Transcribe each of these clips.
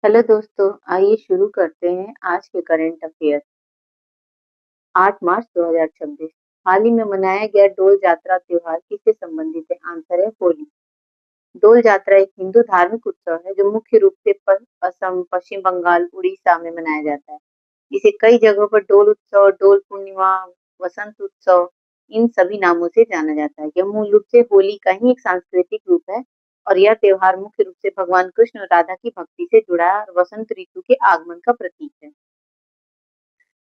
Hello दोस्तों, आइए शुरू करते हैं आज के करंट अफेयर। 8 मार्च 2026। हाल ही में मनाया गया डोल जात्रा त्योहार किससे संबंधित है? आंसर है होली। डोल जात्रा एक हिंदू धार्मिक उत्सव है जो मुख्य रूप से असम, पश्चिम बंगाल, उड़ीसा में मनाया जाता है। इसे कई जगहों पर डोल उत्सव, डोल पूर्णिमा, वसंत उत्सव इन सभी नामों से जाना जाता है। यह मूल रूप से होली का ही एक सांस्कृतिक रूप है और यह त्योहार मुख्य रूप से भगवान कृष्ण और राधा की भक्ति से जुड़ा है और वसंत ऋतु के आगमन का प्रतीक है।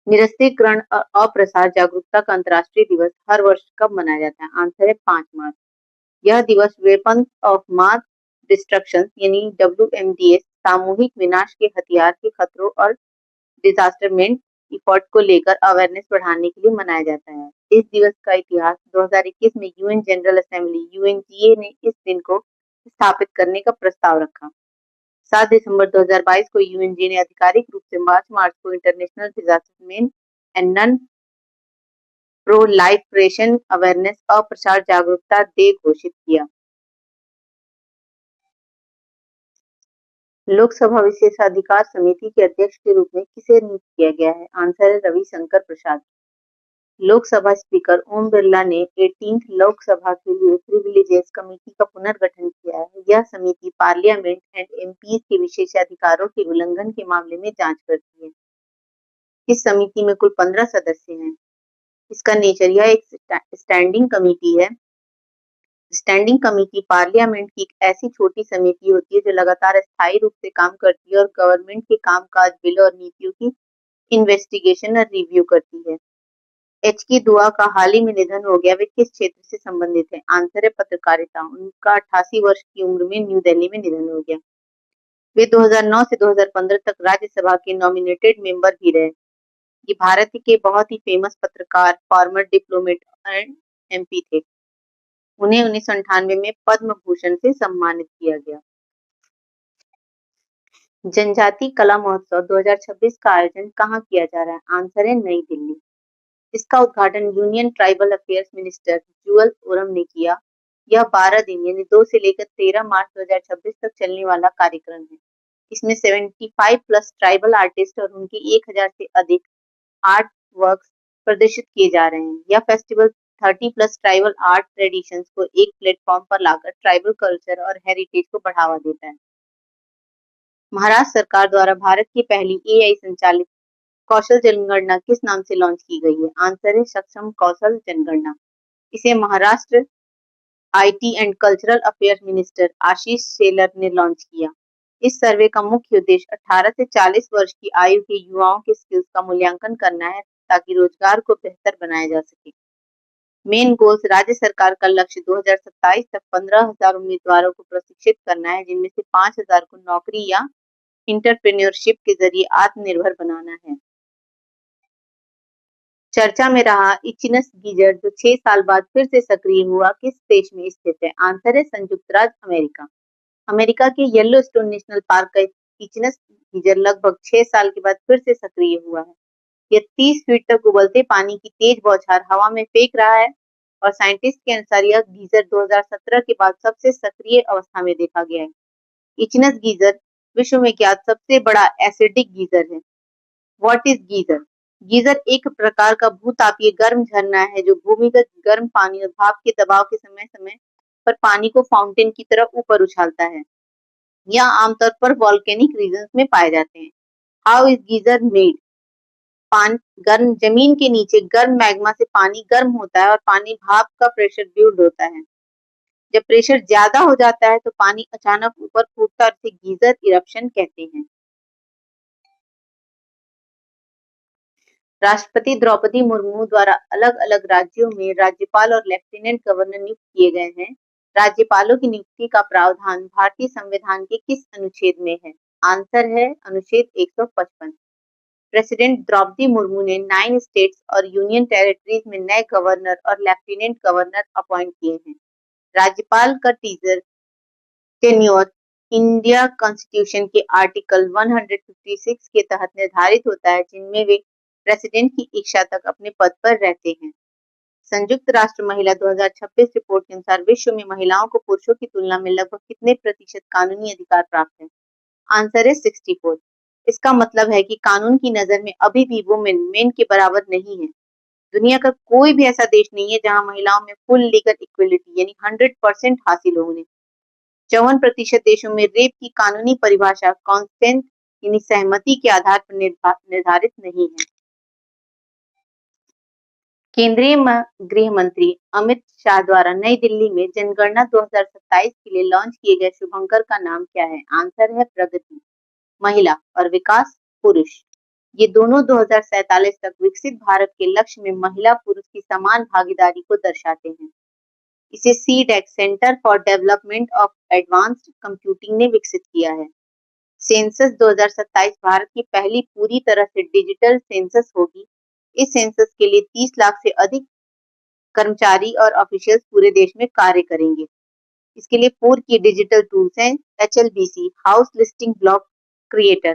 निरस्त्रीकरण और अप्रसार जागरूकता का अंतर्राष्ट्रीय दिवस हर वर्ष कब मनाया जाता है? आंसर है 5 मार्च। यह दिवस वेपन्स ऑफ मास डिस्ट्रक्शन यानी WMDS सामूहिक विनाश के हथियार के खतरों और डिजास्टरमेंट इफोर्ट को लेकर अवेयरनेस बढ़ाने के लिए मनाया जाता है। इस दिवस का इतिहास 2021 में यूएन जनरल असेंबली UNGA ने इस दिन को स्थापित करने का प्रस्ताव रखा। 7 दिसंबर 2022 को UNGA ने आधिकारिक रूप से मार्च मार्च को international disarmament and non proliferation awareness अप्रसार जागरूकता डे घोषित किया। लोकसभा विशेषाधिकार समिति के अध्यक्ष के रूप में किसे नियुक्त किया गया है? आंसर है रविशंकर प्रसाद। लोकसभा स्पीकर ओम बिरला ने 18th लोकसभा के लिए प्रिविलेजेस कमेटी का पुनर्गठन किया है। यह समिति पार्लियामेंट एंड एमपीज के विशेषाधिकारों के उल्लंघन के मामले में जांच करती है। इस समिति में कुल 15 सदस्य हैं। इसका नेचर यह एक स्टैंडिंग कमेटी है। स्टैंडिंग कमेटी पार्लियामेंट की एक ऐसी छोटी समिति होती है जो लगातार स्थायी रूप से काम करती है और गवर्नमेंट के कामकाज, बिल और नीतियों की इन्वेस्टिगेशन और रिव्यू करती है। एच.की. दुआ का हाल ही में निधन हो गया। वे किस क्षेत्र से संबंधित है? आंसर है पत्रकारिता। उनका 88 वर्ष की उम्र में न्यू दिल्ली में निधन हो गया। वे 2009 से 2015 तक राज्यसभा के नॉमिनेटेड मेंबर भी रहे। ये भारत के बहुत ही फेमस पत्रकार, फॉर्मर डिप्लोमेट एंड एमपी थे। उन्हें 1998 में पद्म भूषण से सम्मानित किया गया। जनजाति कला महोत्सव 2026 का आयोजन कहाँ किया जा रहा है? आंसर है नई दिल्ली। इसका उद्घाटन union tribal affairs minister Jual Oram ने किया। यह 12 दिन यानी 2 से लेकर 13 मार्च 2026 तक चलने वाला कार्यक्रम है। इसमें 75 प्लस ट्राइबल आर्टिस्ट और उनके 1000 से अधिक आर्ट वर्क्स प्रदर्शित किए जा रहे हैं। यह festival 30 plus tribal art traditions को एक प्लेटफॉर्म पर लाकर ट्राइबल कल्चर और हेरिटेज को बढ़ावा देता है। महाराष्ट्र सरकार द्वारा भारत की पहली AI संचालित कौशल जनगणना किस नाम से लॉन्च की गई है? आंसर है सक्षम कौशल जनगणना। इसे Maharashtra IT and cultural affairs minister Ashish Shelar ने लॉन्च किया। इस सर्वे का मुख्य उद्देश्य 18 से 40 वर्ष की आयु के युवाओं के स्किल्स का मूल्यांकन करना है ताकि रोजगार को बेहतर बनाया जा सके। मेन गोल्स राज्य सरकार का लक्ष्य 2027 तक 15,000 उम्मीदवारों को प्रशिक्षित करना है, जिनमें से 5,000 को नौकरी या इंटरप्रेन्योरशिप के जरिए आत्मनिर्भर बनाना है। चर्चा में रहा इचिनस गीजर जो 6 साल बाद फिर से सक्रिय हुआ, किस देश में स्थित है? आंसर है संयुक्त राज्य अमेरिका। अमेरिका के येलोस्टोन नेशनल पार्क का इचिनस गीजर लगभग 6 साल के बाद फिर से सक्रिय हुआ है। यह 30 फीट तक उबलते पानी की तेज बौछार हवा में फेंक रहा है और साइंटिस्ट के अनुसार यह गीजर 2017 के बाद सबसे सक्रिय अवस्था में देखा गया है। इचिनस गीजर विश्व में ज्ञात सबसे बड़ा एसिडिक गीजर है। What is geyser? गीजर एक प्रकार का भूतापीय गर्म झरना है जो भूमिगत गर्म पानी और भाप के दबाव के समय समय पर पानी को फाउंटेन की तरह ऊपर उछालता है। यह आमतौर पर वॉल्केनिक रीजन्स में पाए जाते हैं। How is geyser made? पानी गर्म जमीन के नीचे गर्म मैग्मा से पानी गर्म होता है और पानी भाप का प्रेशर बिल्ड होता है। जब प्रेशर ज्यादा हो जाता है तो पानी अचानक ऊपर फूटता है और इसे गीजर इरप्शन कहते हैं। राष्ट्रपति द्रौपदी मुर्मू द्वारा अलग अलग राज्यों में राज्यपाल और लेफ्टिनेंट गवर्नर नियुक्त किए गए हैं। राज्यपालों की नियुक्ति का प्रावधान भारतीय संविधान के किस अनुच्छेद में है? आंसर है अनुच्छेद 155। प्रेसिडेंट द्रौपदी मुर्मू ने 9 स्टेट्स और यूनियन टेरिटरीज में नए गवर्नर और लेफ्टिनेंट गवर्नर अपॉइंट किए हैं। राज्यपाल का टीजर टेन्योर इंडिया कॉन्स्टिट्यूशन के आर्टिकल 156 के तहत निर्धारित होता है, जिनमें वे प्रेसिडेंट की इच्छा तक अपने पद पर रहते हैं। संयुक्त राष्ट्र महिला 2026 रिपोर्ट के अनुसार विश्व में महिलाओं को पुरुषों की तुलना में लगभग कितने प्रतिशत कानूनी अधिकार प्राप्त हैं? आंसर है 64। इसका मतलब है कि कानून की नजर में अभी भी वुमेन मेन के बराबर नहीं है। दुनिया का कोई भी ऐसा देश नहीं है जहां महिलाओं में फुल लीगल इक्वलिटी यानी 100% हासिल हो उन्हें। 54% देशों में रेप की कानूनी परिभाषा कॉन्सेंट यानी सहमति के आधार पर निर्धारित नहीं है। केंद्रीय गृह मंत्री अमित शाह द्वारा नई दिल्ली में जनगणना 2027 के लिए लॉन्च किए गए शुभंकर का नाम क्या है? आंसर है प्रगति, महिला और विकास पुरुष। ये दोनों 2047 तक विकसित भारत के लक्ष्य में महिला पुरुष की समान भागीदारी को दर्शाते हैं। इसे CDAC centre for development of advanced computing ने विकसित किया है। सेंसस 2027 भारत की पहली पूरी तरह से डिजिटल सेंसस होगी। इस सेंसस के लिए 30 लाख से अधिक कर्मचारी और ऑफिशियल्स पूरे देश में कार्य करेंगे। इसके लिए 4 की डिजिटल टूल्स हैं। HLBC house listing block creator,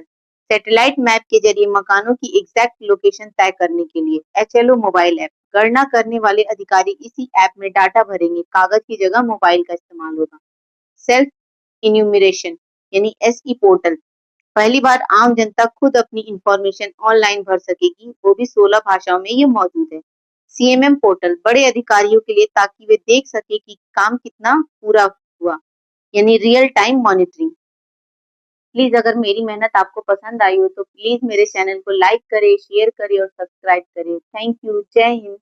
satellite map के जरिए मकानों की एग्जैक्ट लोकेशन तय करने के लिए। HLO मोबाइल ऐप, गणना करने वाले अधिकारी इसी ऐप में डाटा भरेंगे, कागज की जगह मोबाइल का इस्तेमाल होगा। सेल्फ इन्यूमरेशन यानी SE पोर्टल, पहली बार आम जनता खुद अपनी इंफॉर्मेशन ऑनलाइन भर सकेगी, वो भी 16 भाषाओं में ये मौजूद है। CMM पोर्टल बड़े अधिकारियों के लिए ताकि वे देख सके कि काम कितना पूरा हुआ, यानी रियल टाइम मॉनिटरिंग। प्लीज अगर मेरी मेहनत आपको पसंद आई हो तो प्लीज मेरे चैनल को लाइक करें, शेयर करें और सब्सक्राइब करें। Thank you. जय हिंद।